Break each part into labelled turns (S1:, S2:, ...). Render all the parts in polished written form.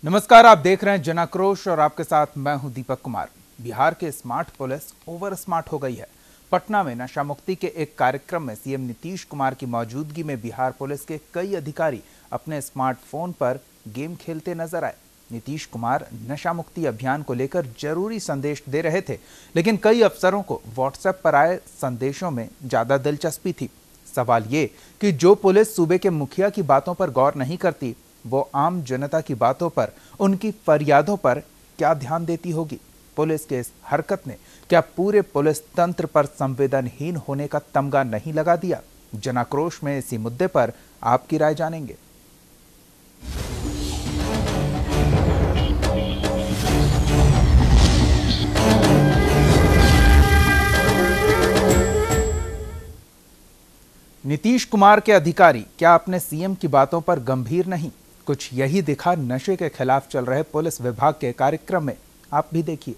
S1: नमस्कार, आप देख रहे हैं जनाक्रोश और आपके साथ मैं हूं दीपक कुमार। बिहार के स्मार्ट पुलिस ओवर स्मार्ट हो गई है। पटना में नशा मुक्ति के एक कार्यक्रम में सीएम नीतीश कुमार की मौजूदगी में बिहार पुलिस के कई अधिकारी अपने स्मार्टफोन पर गेम खेलते नजर आए। नीतीश कुमार नशा मुक्ति अभियान को लेकर जरूरी संदेश दे रहे थे, लेकिन कई अफसरों को व्हाट्सएप पर आए संदेशों में ज्यादा दिलचस्पी थी। सवाल ये कि जो पुलिस सूबे के मुखिया की बातों पर गौर नहीं करती, वो आम जनता की बातों पर, उनकी फरियादों पर क्या ध्यान देती होगी? पुलिस के इस हरकत ने क्या पूरे पुलिस तंत्र पर संवेदनहीन होने का तमगा नहीं लगा दिया? जनाक्रोश में इसी मुद्दे पर आपकी राय जानेंगे। नीतीश कुमार के अधिकारी क्या अपने सीएम की बातों पर गंभीर नहीं? कुछ यही दिखा नशे के खिलाफ चल रहे पुलिस विभाग के कार्यक्रम में। आप भी देखिए।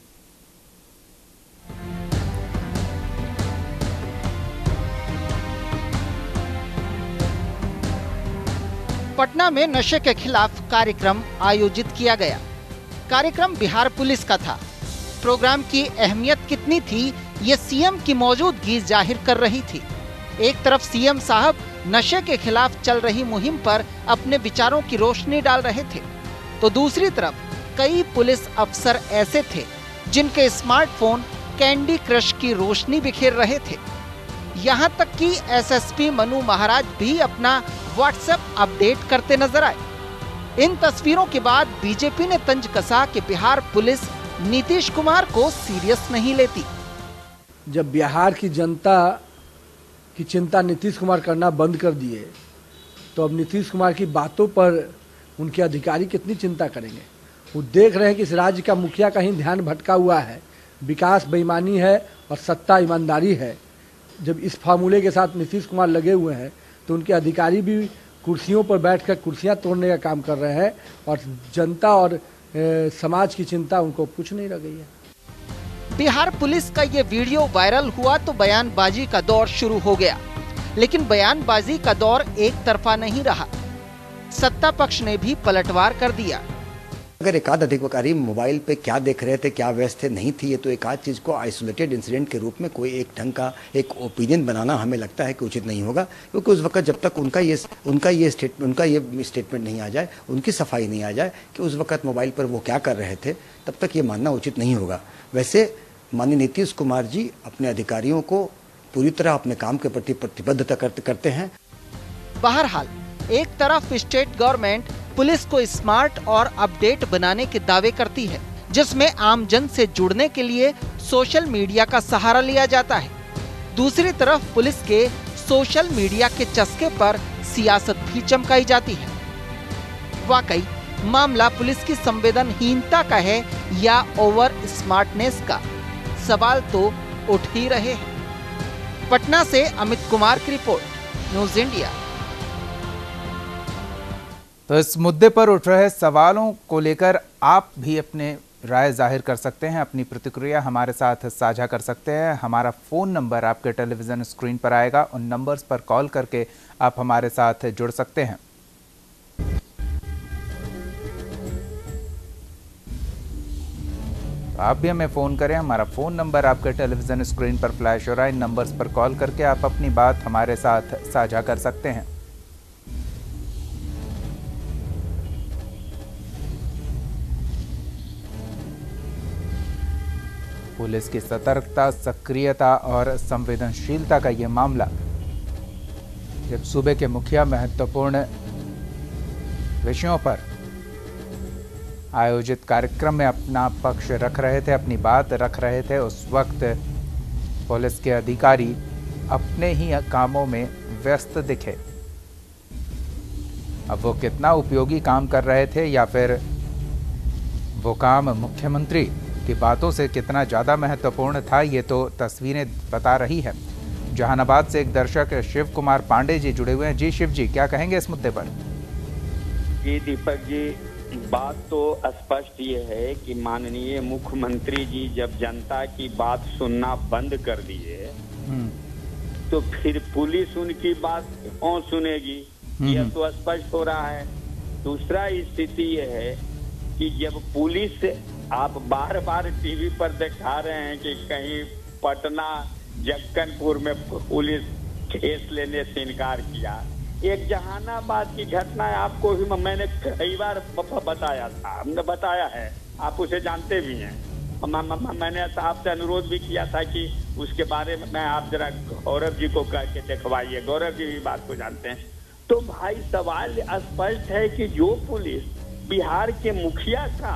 S2: पटना में नशे के खिलाफ कार्यक्रम आयोजित किया गया। कार्यक्रम बिहार पुलिस का था। प्रोग्राम की अहमियत कितनी थी, ये सीएम की मौजूदगी जाहिर कर रही थी। एक तरफ सीएम साहब नशे के खिलाफ चल रही मुहिम पर अपने विचारों की रोशनी डाल रहे थे, तो दूसरी तरफ कई पुलिस अफसर ऐसे थे जिनके स्मार्टफोन कैंडी क्रश की रोशनी बिखेर रहे थे। यहाँ तक कि एसएसपी मनु महाराज भी अपना व्हाट्सएप अपडेट करते नजर आए। इन तस्वीरों के बाद बीजेपी ने तंज कसा कि बिहार पुलिस नीतीश कुमार को सीरियस नहीं लेती।
S3: जब बिहार की जनता की चिंता नीतीश कुमार करना बंद कर दिए, तो अब नीतीश कुमार की बातों पर उनके अधिकारी कितनी चिंता करेंगे? वो देख रहे हैं कि इस राज्य का मुखिया कहीं ध्यान भटका हुआ है, विकास बेईमानी है और सत्ता ईमानदारी है। जब इस फार्मूले के साथ नीतीश कुमार लगे हुए हैं, तो उनके अधिकारी भी कुर्सियों पर बैठकर कुर्सियां तोड़ने का काम कर रहे हैं और जनता और समाज की चिंता उनको कुछ नहीं रह गई है।
S2: बिहार पुलिस का ये वीडियो वायरल हुआ तो बयानबाजी का दौर शुरू हो गया, लेकिन बयानबाजी का दौर एक तरफा नहीं रहा। सत्ता पक्ष ने भी पलटवार कर दिया।
S4: अगर एकाध अधिकारी मोबाइल पे क्या देख रहे थे, क्या व्यवस्था नहीं थी, ये तो एक आध चीज़ को आइसोलेटेड इंसिडेंट के रूप में कोई एक ढंग का एक ओपिनियन बनाना हमें लगता है कि उचित नहीं होगा, क्योंकि उस वक्त जब तक उनका ये स्टेटमेंट नहीं आ जाए, उनकी सफाई नहीं आ जाए कि उस वक्त मोबाइल पर वो क्या कर रहे थे, तब तक ये मानना उचित नहीं होगा। वैसे माननीय नीतीश कुमार जी अपने अधिकारियों को पूरी तरह अपने काम के प्रति प्रतिबद्धता करते हैं।
S2: बहरहाल एक तरफ स्टेट गवर्नमेंट पुलिस को स्मार्ट और अपडेट बनाने के दावे करती है, जिसमें आम जन से जुड़ने के लिए सोशल मीडिया का सहारा लिया जाता है। दूसरी तरफ पुलिस के सोशल मीडिया के चस्के पर सियासत भी चमकाई जाती है। वाकई मामला पुलिस की संवेदनहीनता का है या ओवर स्मार्टनेस का? सवाल तो उठ ही रहे हैं। पटना से अमित कुमार की रिपोर्ट, न्यूज इंडिया।
S1: तो इस मुद्दे पर उठ रहे सवालों को लेकर आप भी अपने राय जाहिर कर सकते हैं, अपनी प्रतिक्रिया हमारे साथ साझा कर सकते हैं। हमारा फ़ोन नंबर आपके टेलीविज़न स्क्रीन पर आएगा, उन नंबर्स पर कॉल करके आप हमारे साथ जुड़ सकते हैं। तो आप भी हमें फ़ोन करें, हमारा फ़ोन नंबर आपके टेलीविज़न स्क्रीन पर फ्लैश हो रहा है। इन नंबर्स पर कॉल करके आप अपनी बात हमारे साथ साझा कर सकते हैं। पुलिस की सतर्कता, सक्रियता और संवेदनशीलता का यह मामला जब सूबे के मुखिया महत्वपूर्ण विषयों पर आयोजित कार्यक्रम में अपना पक्ष रख रहे थे, अपनी बात रख रहे थे, उस वक्त पुलिस के अधिकारी अपने ही कामों में व्यस्त दिखे। अब वो कितना उपयोगी काम कर रहे थे या फिर वो काम मुख्यमंत्री की बातों से कितना ज़्यादा महत्वपूर्ण था, ये तो तस्वीरें बता रही है। जहानाबाद से एक दर्शक शिव कुमार पांडे जी जुड़े हुए हैं। जी शिव जी, क्या कहेंगे इस मुद्दे पर?
S5: जी दीपक जी, बात तो स्पष्ट ये है कि माननीय मुख्यमंत्री जी जब जनता की बात सुनना बंद कर दिए, तो फिर पुलिस उनकी बात कौन सुनेगी? यह तो स्पष्ट हो रहा है। दूसरा स्थिति यह है कि जब पुलिस, आप बार बार टीवी पर दिखा रहे हैं कि कहीं पटना जक्कनपुर में पुलिस केस लेने से इनकार किया। एक जहानाबाद की घटना है, आपको भी मैंने कई बार बताया था, हमने बताया है, आप उसे जानते भी हैं। मैंने आपसे अनुरोध भी किया था कि उसके बारे में आप जरा गौरव जी को कह के दिखवाइए, गौरव जी भी बात को जानते हैं। तो भाई सवाल स्पष्ट है कि जो पुलिस बिहार के मुखिया का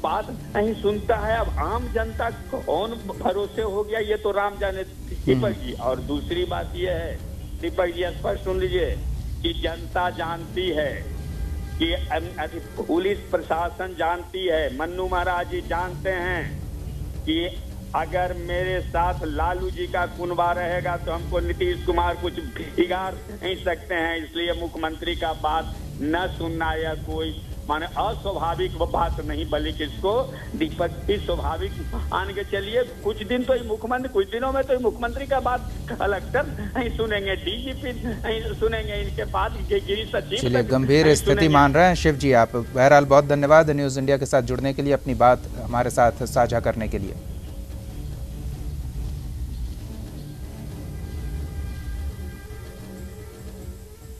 S5: बात नहीं सुनता है, अब आम जनता कौन भरोसे हो गया, ये तो राम जाने। दीपक जी, और दूसरी बात ये है, दीपक जी स्पष्ट सुन लीजिए कि जनता जानती है कि पुलिस प्रशासन जानती है, मन्नू महाराज जी जानते हैं कि अगर मेरे साथ लालू जी का कुनबा रहेगा तो हमको नीतीश कुमार कुछ बिगाड़ नहीं सकते हैं। इसलिए मुख्यमंत्री का बात न सुनना या कोई माने अस्वाभाविक बात नहीं, बल्कि इसको दीपक की स्वाभाविक मान के चलिए। कुछ दिन तो मुख्यमंत्री, कुछ दिनों में तो मुख्यमंत्री का बात कलेक्टर नहीं सुनेंगे, डीजीपी नहीं सुनेंगे, इनके बाद गृह सचिव।
S1: चलिए, गंभीर स्थिति मान रहे हैं शिव जी आप। बहरहाल बहुत धन्यवाद न्यूज़ इंडिया के साथ जुड़ने के लिए, अपनी बात हमारे साथ साझा करने के लिए।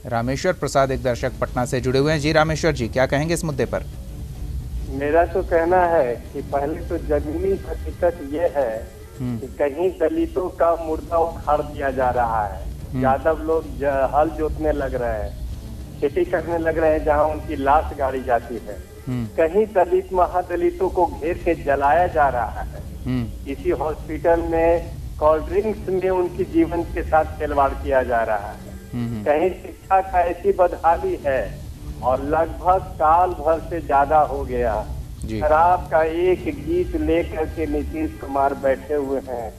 S1: रामेश्वर प्रसाद एक दर्शक पटना से जुड़े हुए हैं। जी रामेश्वर जी, क्या कहेंगे इस मुद्दे पर?
S6: मेरा तो कहना है कि पहले तो जमीनी हकीकत ये है कि कहीं दलितों का मुर्दा उखाड़ दिया जा रहा है। यादव लोग हल जोतने लग रहे हैं, खेती करने लग रहे हैं जहां उनकी लाश गाड़ी जाती है। कहीं दलित महादलितों को घेर के जलाया जा रहा है। इसी हॉस्पिटल में कोल्ड ड्रिंक्स में उनकी जीवन के साथ खिलवाड़ किया जा रहा है। कहीं शिक्षा का ऐसी बदहाली है और लगभग साल भर से ज्यादा हो गया। शराब का एक गीत लेकर के नीतीश कुमार बैठे हुए हैं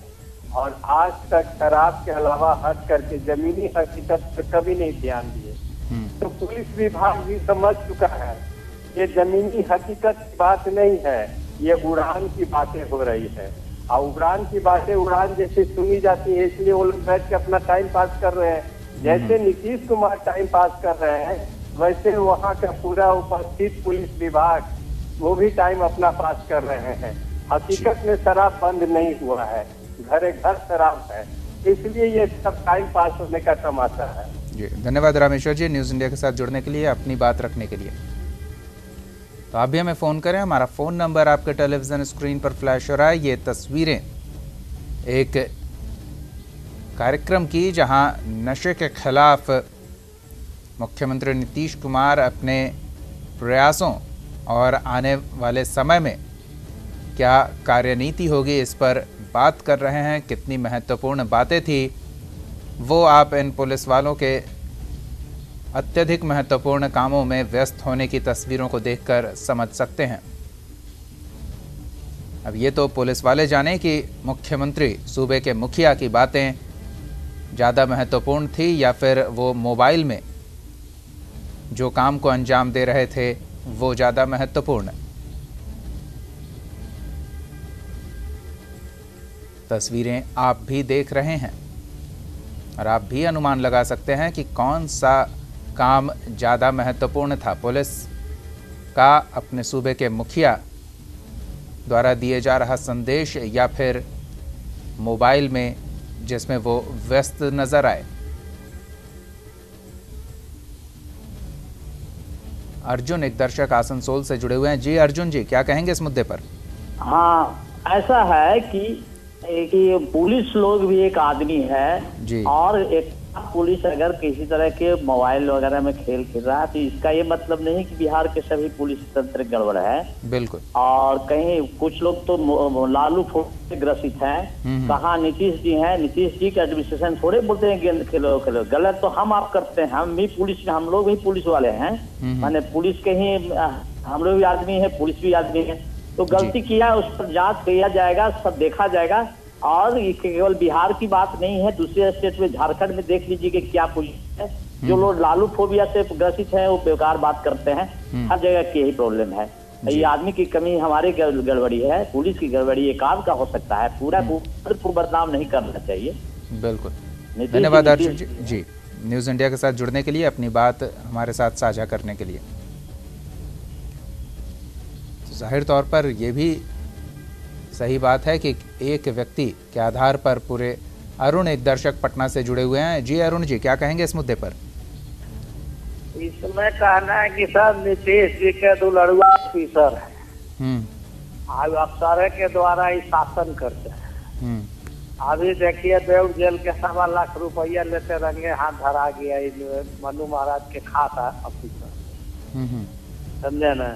S6: और आज तक शराब के अलावा हट करके जमीनी हकीकत पर कभी नहीं ध्यान दिए। तो पुलिस विभाग भी समझ चुका है ये जमीनी हकीकत की बात नहीं है, ये उड़ान की बातें हो रही है। और उड़ान की बातें उड़ान जैसे सुनी जाती है, इसलिए वो लोग बैठ के अपना टाइम पास कर रहे हैं। जैसे नीतीश कुमार टाइम पास कर रहे हैं, वैसे वहाँ का पूरा उपस्थित पुलिस विभाग वो भी टाइम अपना पास कर रहे हैं। हकीकत में शराब बंद नहीं हुआ है, घरे घर शराब है, इसलिए ये सब टाइम पास होने का तमाशा है।
S1: जी धन्यवाद रामेश्वर जी, न्यूज़ इंडिया के साथ जुड़ने के लिए, अपनी बात रखने के लिए। तो आप भी हमें फ़ोन करें, हमारा फ़ोन नंबर आपके टेलीविज़न स्क्रीन पर फ्लैश हो रहा है। ये तस्वीरें एक कार्यक्रम की जहां नशे के खिलाफ मुख्यमंत्री नीतीश कुमार अपने प्रयासों और आने वाले समय में क्या कार्यनीति होगी इस पर बात कर रहे हैं। कितनी महत्वपूर्ण बातें थी वो आप इन पुलिस वालों के अत्यधिक महत्वपूर्ण कामों में व्यस्त होने की तस्वीरों को देखकर समझ सकते हैं। अब ये तो पुलिस वाले जाने कि मुख्यमंत्री सूबे के मुखिया की बातें ज़्यादा महत्वपूर्ण थी या फिर वो मोबाइल में जो काम को अंजाम दे रहे थे वो ज़्यादा महत्वपूर्ण। तस्वीरें आप भी देख रहे हैं और आप भी अनुमान लगा सकते हैं कि कौन सा काम ज़्यादा महत्वपूर्ण था, पुलिस का अपने सूबे के मुखिया द्वारा दिए जा रहा संदेश या फिर मोबाइल में जिसमें वो व्यस्त नजर आए। अर्जुन एक दर्शक आसनसोल से जुड़े हुए हैं। जी अर्जुन जी, क्या कहेंगे इस मुद्दे पर?
S7: हाँ, ऐसा है कि पुलिस लोग भी एक आदमी है जी। और एक पुलिस अगर किसी तरह के मोबाइल वगैरह में खेल रहा है तो इसका ये मतलब नहीं कि बिहार के सभी पुलिस तंत्र गड़बड़ है। बिल्कुल। और कहीं कुछ लोग तो लालू से ग्रसित हैं। कहाँ नीतीश जी हैं, नीतीश जी के एडमिनिस्ट्रेशन थोड़े बोलते हैं गेंद खेलो खेलो, गलत तो हम आप करते हैं। हम भी पुलिस में, हम लोग भी पुलिस वाले हैं, माने पुलिस के ही हम लोग भी आदमी है, पुलिस भी आदमी है। तो गलती किया उस पर जांच किया जाएगा, सब देखा जाएगा। और ये केवल बिहार की बात नहीं है, दूसरे स्टेट में झारखंड में देख लीजिए कि क्या पुलिस है। जो लोग लालू फोबिया से ग्रसित हैं वो बेकार बात करते हैं। हर जगह की यही प्रॉब्लम है। ये आदमी की कमी, हमारी गड़बड़ी है, पुलिस की गड़बड़ी एक आध का हो सकता है, पूरा को बदनाम नहीं करना चाहिए।
S1: बिल्कुल, धन्यवाद अर्जुन जी न्यूज़ इंडिया के साथ जुड़ने के लिए, अपनी बात हमारे साथ साझा करने के लिए। जाहिर तौर पर यह भी सही बात है कि एक व्यक्ति के आधार पर पूरे अरुण, एक दर्शक पटना से जुड़े हुए हैं। जी अरुण जी, क्या कहेंगे इस मुद्दे पर?
S7: इसमें कहना है कि सर नीतीश जी के दुलड़ुआ ऑफिसर है, आज अफसर के द्वारा ही शासन करते हैं। अभी देखिए देव जेल के 1.25 लाख रुपया लेते रंगे हाथ धरा गया मनु महाराज के खास ऑफिसर, समझे न?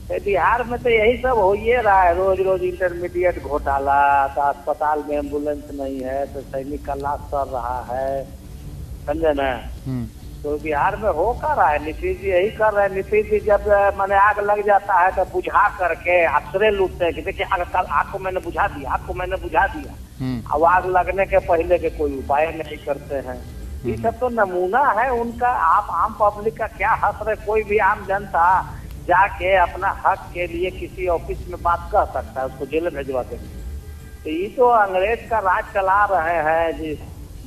S7: तो बिहार में तो यही सब हो ही रहा है, रोज रोज इंटरमीडिएट घोटाला, तो अस्पताल में एम्बुलेंस नहीं है तो सैनिक का लाश सड़ रहा है, समझे न? तो बिहार में हो कर रहा है, नीतीश जी यही कर रहे हैं। नीतीश जी जब मैंने आग लग जाता है तो बुझा करके अफसरे लूटते हैं कि देखिए आग को मैंने बुझा दिया, आग को मैंने बुझा दिया। अब आग लगने के पहले के कोई उपाय नहीं करते हैं। ये सब तो नमूना है उनका। आप आम पब्लिक का क्या हक है? कोई भी आम जनता जाके अपना हक के लिए किसी ऑफिस में बात कह सकता है, उसको जेल भेजवा देंगे। तो ये तो अंग्रेज का राज चला रहे हैं जी।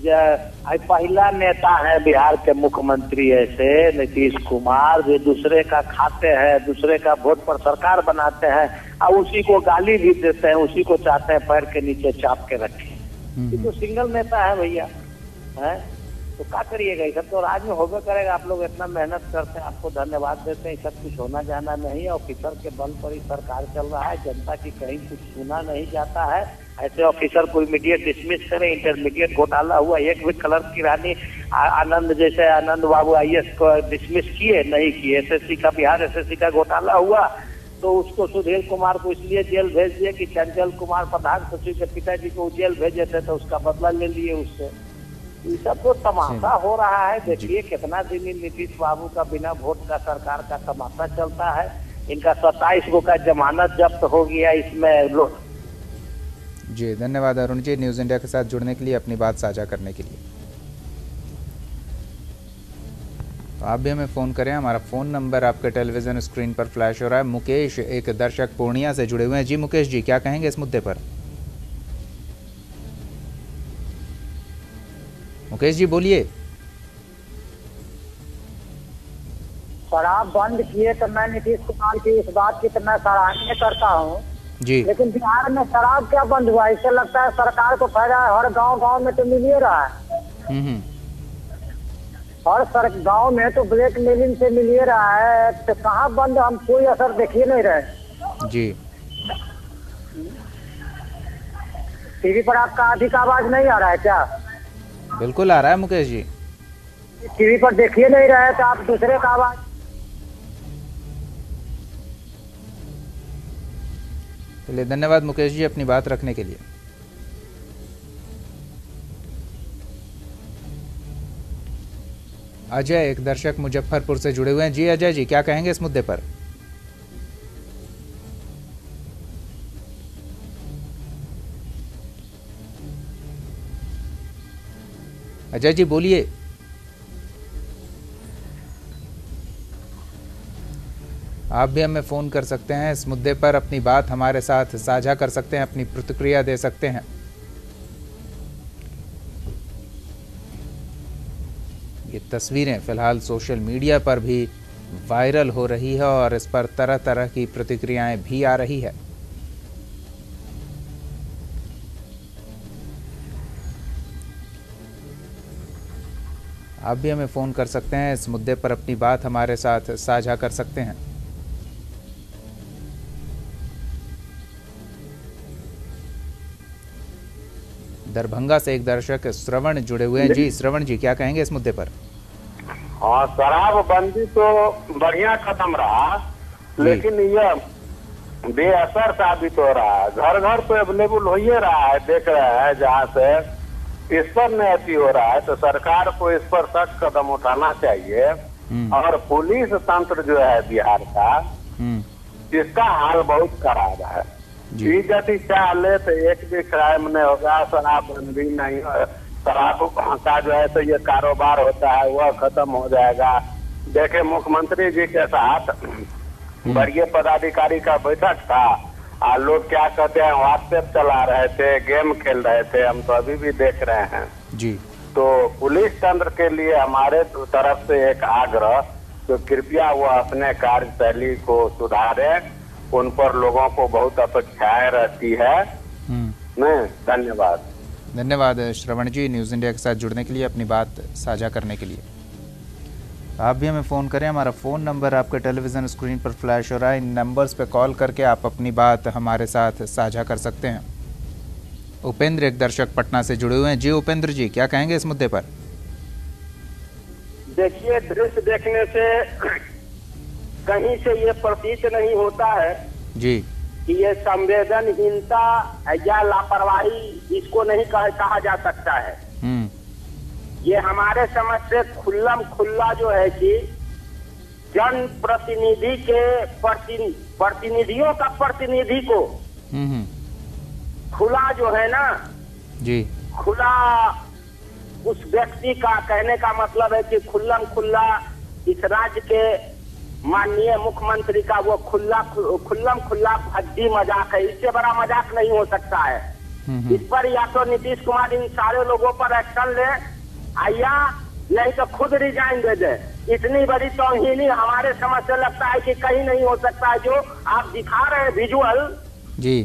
S7: पहला नेता है बिहार के मुख्यमंत्री ऐसे नीतीश कुमार, जो दूसरे का खाते हैं, दूसरे का वोट पर सरकार बनाते हैं और उसी को गाली भी देते हैं, उसी को चाहते हैं पैर के नीचे चाप के रखें। ये तो सिंगल नेता है भैया, है तो क्या करिएगा? ये सब तो राज में होगा करेगा। आप लोग इतना मेहनत करते हैं, आपको धन्यवाद देते हैं। सब कुछ होना जाना नहीं है, ऑफिसर के बल पर ही सरकार चल रहा है। जनता की कहीं कुछ सुना नहीं जाता है। ऐसे ऑफिसर को इमीडिएट डिसमिस करें। इंटरमीडिएट घोटाला हुआ, एक भी क्लर्क की रानी आनंद जैसे आनंद बाबू IAS को डिसमिस किए नहीं किए। SSC का, बिहार SSC का घोटाला हुआ तो उसको सुधीर कुमार को इसलिए जेल भेज दिए कि चंचल कुमार प्रधान सचिव के पिताजी को जेल भेजे थे तो उसका बदला ले लिए उससे। ये सब तो तमाशा हो रहा है। देखिए कितना दिन नीतीश बाबू का बिना वोट का सरकार का तमाशा चलता है। इनका 27 को का जमानत जब्त हो गया इसमें लोग।
S1: जी धन्यवाद अरुण जी, न्यूज़ इंडिया के साथ जुड़ने के लिए, अपनी बात साझा करने के लिए। तो आप भी हमें फ़ोन करें, हमारा फ़ोन नंबर आपके टेलीविज़न स्क्रीन पर फ्लैश हो रहा है। मुकेश, एक दर्शक पूर्णिया से जुड़े हुए हैं। जी मुकेश जी, क्या कहेंगे इस मुद्दे पर? मुकेश जी बोलिए।
S8: शराब बंद किए तो मैं नीतीश कुमार की इस बात की तो मैं सराहनीय करता हूँ
S1: जी, लेकिन
S8: बिहार में शराब क्या बंद हुआ? इससे लगता है सरकार को फायदा है। हर गांव में तो मिल ही रहा है। हर गांव में तो ब्लैक मेलिंग से मिल ही रहा है, तो कहाँ बंद? हम कोई असर देख ही नहीं रहे
S1: जी।
S8: टीवी पर आपका अधिक आवाज नहीं आ रहा है क्या?
S1: बिल्कुल आ रहा है मुकेश जी।
S8: टीवी पर देखिए नहीं रहे तो आप दूसरे का आवाज।
S1: चलिए धन्यवाद मुकेश जी अपनी बात रखने के लिए। अजय, एक दर्शक मुजफ्फरपुर से जुड़े हुए हैं। जी अजय जी, क्या कहेंगे इस मुद्दे पर? अजय जी बोलिए। आप भी हमें फ़ोन कर सकते हैं, इस मुद्दे पर अपनी बात हमारे साथ साझा कर सकते हैं, अपनी प्रतिक्रिया दे सकते हैं। ये तस्वीरें फिलहाल सोशल मीडिया पर भी वायरल हो रही है और इस पर तरह तरह की प्रतिक्रियाएं भी आ रही है। आप भी हमें फ़ोन कर सकते हैं, इस मुद्दे पर अपनी बात हमारे साथ साझा कर सकते हैं। दरभंगा से एक दर्शक श्रवण जुड़े हुए हैं। जी श्रवण जी, क्या कहेंगे इस मुद्दे पर?
S6: हाँ, शराबबंदी तो बढ़िया कदम रहा, लेकिन यह बेअसर साबित हो रहा है। घर घर तो अवेलेबल हो ही रहा है, देख रहे हैं जहाँ से इस पर नहीं हो रहा है, तो सरकार को इस पर सख्त कदम उठाना चाहिए। और पुलिस तंत्र जो है बिहार का, इसका हाल बहुत खराब है। यदि चाहे तो एक भी क्राइम नहीं होगा, शराबबंदी नहीं, शराब का जो है तो ये कारोबार होता है वह खत्म हो जाएगा। देखे मुख्यमंत्री जी के साथ वरीय पदाधिकारी का बैठक था और लोग क्या कहते हैं व्हाट्सएप चला रहे थे, गेम खेल रहे थे, हम तो अभी भी देख रहे हैं
S1: जी।
S6: तो पुलिस तंत्र के लिए हमारे तरफ से एक आग्रह, तो कृपया वो अपने कार्यशैली को सुधारें उन पर लोगों को बहुत अपेक्षाएं रहती है। धन्यवाद।
S1: धन्यवाद श्रवण जी, न्यूज़ इंडिया के साथ जुड़ने के लिए, अपनी बात साझा करने के लिए। आप भी हमें फ़ोन करें, हमारा फ़ोन नंबर आपके टेलीविज़न स्क्रीन पर फ्लैश हो रहा है। इन नंबर्स पे कॉल करके आप अपनी बात हमारे साथ साझा कर सकते हैं। उपेंद्र एक दर्शक पटना से जुड़े हुए हैं। जी उपेंद्र जी, क्या कहेंगे इस मुद्दे पर?
S6: देखिए, दृश्य देखने से कहीं से ये प्रतीत नहीं होता है
S1: जी
S6: कि ये संवेदनहीनता या लापरवाही इसको नहीं कहा जा सकता है। ये हमारे समझ से खुल्लम खुल्ला जो है कि जन प्रतिनिधि के प्रतिनिधियों का प्रतिनिधि को खुला जो है ना
S1: जी, खुला
S6: उस व्यक्ति का कहने का मतलब है कि खुल्लम खुल्ला इस राज्य के माननीय मुख्यमंत्री का वो खुल्लम खुल्ला भद्दी मजाक है। इससे बड़ा मजाक नहीं हो सकता है। इस पर या तो नीतीश कुमार इन सारे लोगों पर एक्शन ले या नहीं तो खुद रिजाइन दे दे। इतनी बड़ी तौहीनी हमारे समझ से लगता है कि कहीं नहीं हो सकता है। जो आप दिखा रहे हैं विजुअल
S1: जी,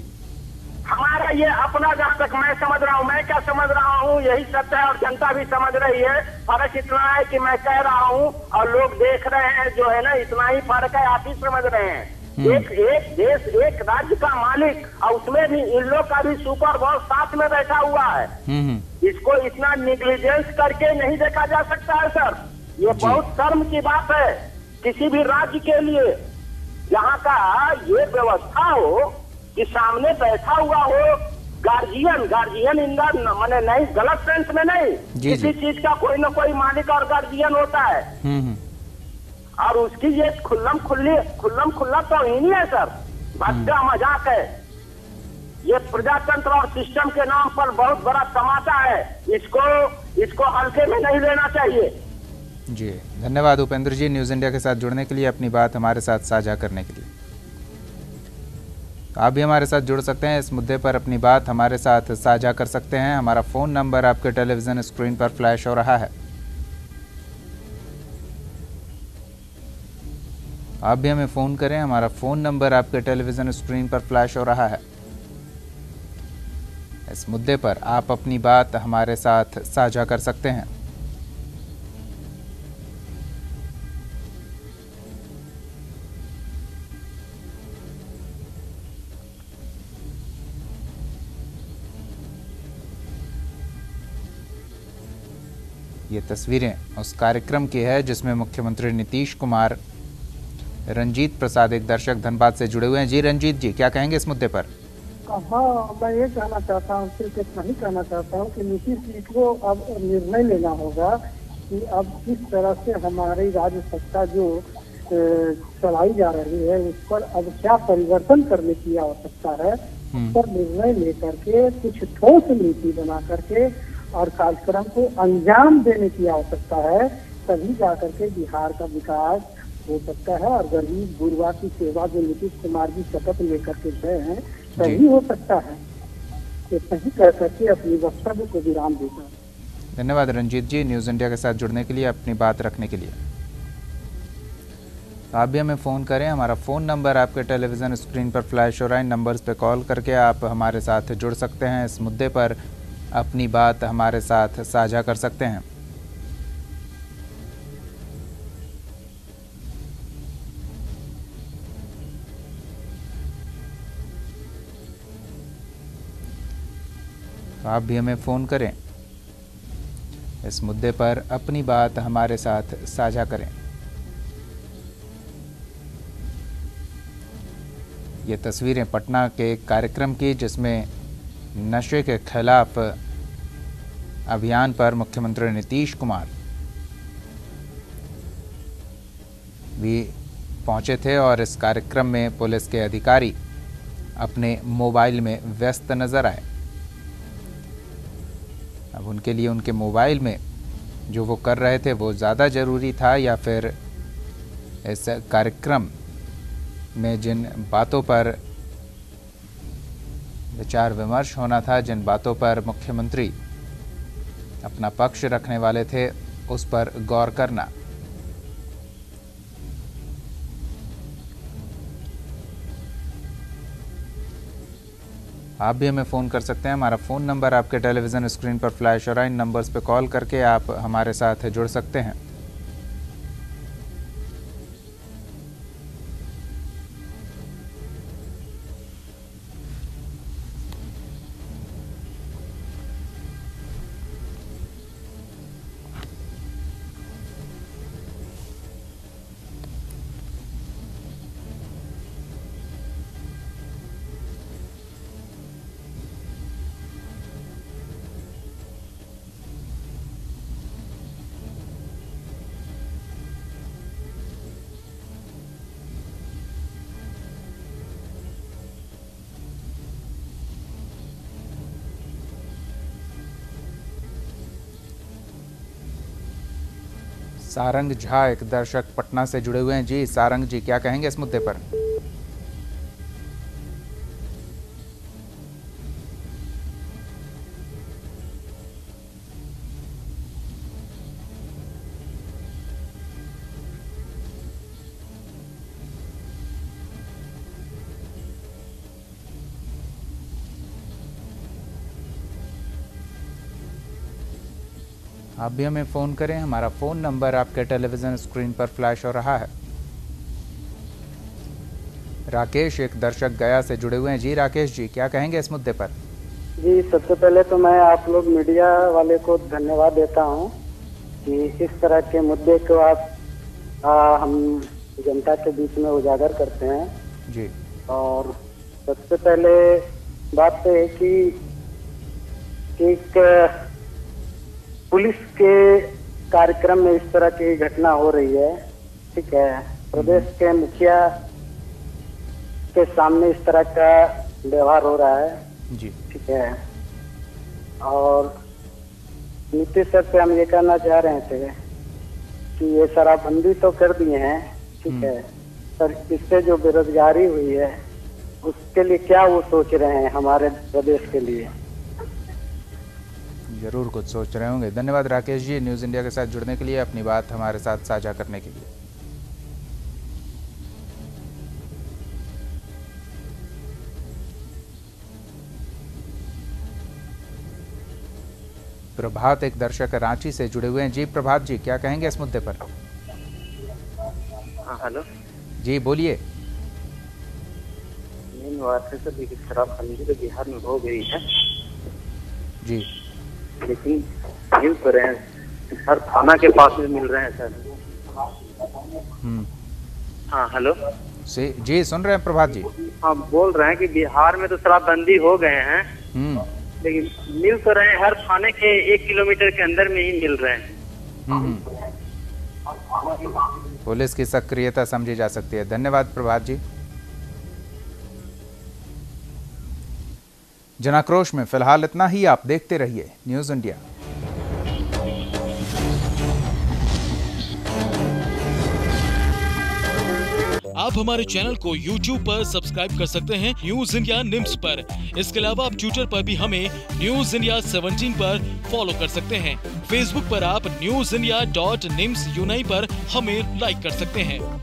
S6: हमारा ये अपना, जहाँ तक मैं समझ रहा हूँ, मैं क्या समझ रहा हूँ यही सत्य है और जनता भी समझ रही है। फर्क इतना है कि मैं कह रहा हूँ और लोग देख रहे हैं जो है ना, इतना ही फर्क है, आप ही समझ रहे हैं। एक देश एक राज्य का मालिक और उसमें भी इन लोग का भी सुपर बॉस साथ में बैठा हुआ है। इसको इतना निग्लिजेंस करके नहीं देखा जा सकता है सर। ये बहुत शर्म की बात है किसी भी राज्य के लिए, जहाँ का ये व्यवस्था हो कि सामने बैठा हुआ हो गार्जियन इन मैंने नहीं, गलत सेंस में नहीं, किसी चीज का कोई ना कोई मालिक और गार्जियन होता है और उसकी ये खुल्लम खुल्ला तो ही नहीं है सर, भद्दा मजाक है। ये प्रजातंत्र और सिस्टम के नाम पर बहुत बड़ा तमाशा है। इसको हल्के में नहीं लेना चाहिए।
S1: जी धन्यवाद उपेंद्र जी, न्यूज़ इंडिया के साथ जुड़ने के लिए, अपनी बात हमारे साथ साझा करने के लिए। आप भी हमारे साथ जुड़ सकते हैं, इस मुद्दे पर अपनी बात हमारे साथ साझा कर सकते हैं। हमारा फ़ोन नंबर आपके टेलीविज़न स्क्रीन पर फ्लैश हो रहा है। आप भी हमें फ़ोन करें, हमारा फ़ोन नंबर आपके टेलीविज़न स्क्रीन पर फ्लैश हो रहा है। इस मुद्दे पर आप अपनी बात हमारे साथ साझा कर सकते हैं। ये तस्वीरें उस कार्यक्रम की है जिसमें मुख्यमंत्री नीतीश कुमार रंजीत प्रसाद एक दर्शक धनबाद से जुड़े हुए हैं। जी रंजीत जी, क्या कहेंगे इस मुद्दे पर?
S9: हाँ, मैं ये कहना चाहता हूँ, सिर्फ इतना ही कहना चाहता हूँ कि नीतीश जी को अब निर्णय लेना होगा कि अब किस तरह से हमारी राज्य सत्ता जो चलाई जा रही है उस पर अब क्या परिवर्तन करने की आवश्यकता है। उस पर निर्णय लेकर के कुछ ठोस नीति बना करके और कार्यक्रम को अंजाम देने की आवश्यकता है, तभी जाकर के बिहार का विकास हो सकता है और गरीब गुरबा की सेवा जो नीतीश कुमार जी शपथ लेकर के गए हैं तभी हो सकता है। तो सही कह करके अपनी वक्तव्य को विराम देता है।
S1: धन्यवाद रंजीत जी, न्यूज़ इंडिया के साथ जुड़ने के लिए, अपनी बात रखने के लिए। तो आप भी हमें फ़ोन करें, हमारा फ़ोन नंबर आपके टेलीविज़न स्क्रीन पर फ्लैश हो रहा है। नंबर्स पे कॉल करके आप हमारे साथ जुड़ सकते हैं, इस मुद्दे पर अपनी बात हमारे साथ साझा कर सकते हैं। तो आप भी हमें फ़ोन करें, इस मुद्दे पर अपनी बात हमारे साथ साझा करें। ये तस्वीरें पटना के कार्यक्रम की जिसमें नशे के खिलाफ अभियान पर मुख्यमंत्री नीतीश कुमार भी पहुंचे थे और इस कार्यक्रम में पुलिस के अधिकारी अपने मोबाइल में व्यस्त नजर आए। अब उनके लिए उनके मोबाइल में जो वो कर रहे थे वो ज़्यादा ज़रूरी था या फिर इस कार्यक्रम में जिन बातों पर विचार विमर्श होना था, जिन बातों पर मुख्यमंत्री अपना पक्ष रखने वाले थे, उस पर गौर करना। आप भी हमें फ़ोन कर सकते हैं। हमारा फ़ोन नंबर आपके टेलीविज़न स्क्रीन पर फ्लैश हो रहा है। इन नंबर्स पर कॉल करके आप हमारे साथ जुड़ सकते हैं। सारंग झा एक दर्शक पटना से जुड़े हुए हैं। जी सारंग जी, क्या कहेंगे इस मुद्दे पर? आप भी हमें फ़ोन करें। हमारा फ़ोन नंबर आपके टेलीविज़न स्क्रीन पर फ्लैश हो रहा है। राकेश एक दर्शक गया से जुड़े हुए हैं। जी राकेश जी, क्या कहेंगे इस मुद्दे पर?
S9: जी, सबसे पहले तो मैं आप लोग मीडिया वाले को धन्यवाद देता हूं कि इस तरह के मुद्दे को आप हम जनता के बीच में उजागर करते हैं
S1: जी।
S9: और सबसे पहले बात तो है कि एक पुलिस के कार्यक्रम में इस तरह की घटना हो रही है, ठीक है। प्रदेश के मुखिया के सामने इस तरह का व्यवहार हो रहा है
S1: जी,
S9: ठीक है। और नीतीश सर से हम ये कहना चाह रहे थे कि ये शराबबंदी तो कर दिए हैं, ठीक है, पर इससे जो बेरोजगारी हुई है उसके लिए क्या वो सोच रहे हैं हमारे प्रदेश के लिए?
S1: जरूर कुछ सोच रहे होंगे। धन्यवाद राकेश जी, न्यूज़ इंडिया के साथ जुड़ने के लिए, अपनी बात हमारे साथ साझा करने के लिए। प्रभात एक दर्शक रांची से जुड़े हुए हैं। जी प्रभात जी, क्या कहेंगे इस मुद्दे पर?
S10: हेलो
S1: जी बोलिए।
S10: मेन बात है सर, देखिए शराबबंदी तो बिहार में हो गई है
S1: जी,
S10: लेकिन मिल तो रहे हैं, हर थाना के पास में मिल रहे हैं सर। हाँ हेलो
S1: जी, सुन रहे हैं प्रभात जी।
S10: हाँ, बोल रहे हैं कि बिहार में तो शराबबंदी हो गए हैं, लेकिन मिल तो रहे हैं, हर थाने के 1 किलोमीटर के अंदर में ही मिल रहे हैं।
S1: पुलिस की सक्रियता समझी जा सकती है। धन्यवाद प्रभात जी। जनाक्रोश में फिलहाल इतना ही। आप देखते रहिए न्यूज़ इंडिया।
S11: आप हमारे चैनल को YouTube पर सब्सक्राइब कर सकते हैं, न्यूज़ इंडिया निम्स पर। इसके अलावा आप ट्विटर पर भी हमें न्यूज़ इंडिया 17 पर फॉलो कर सकते हैं। फेसबुक पर आप newsindia.nimsuni पर हमें लाइक कर सकते हैं।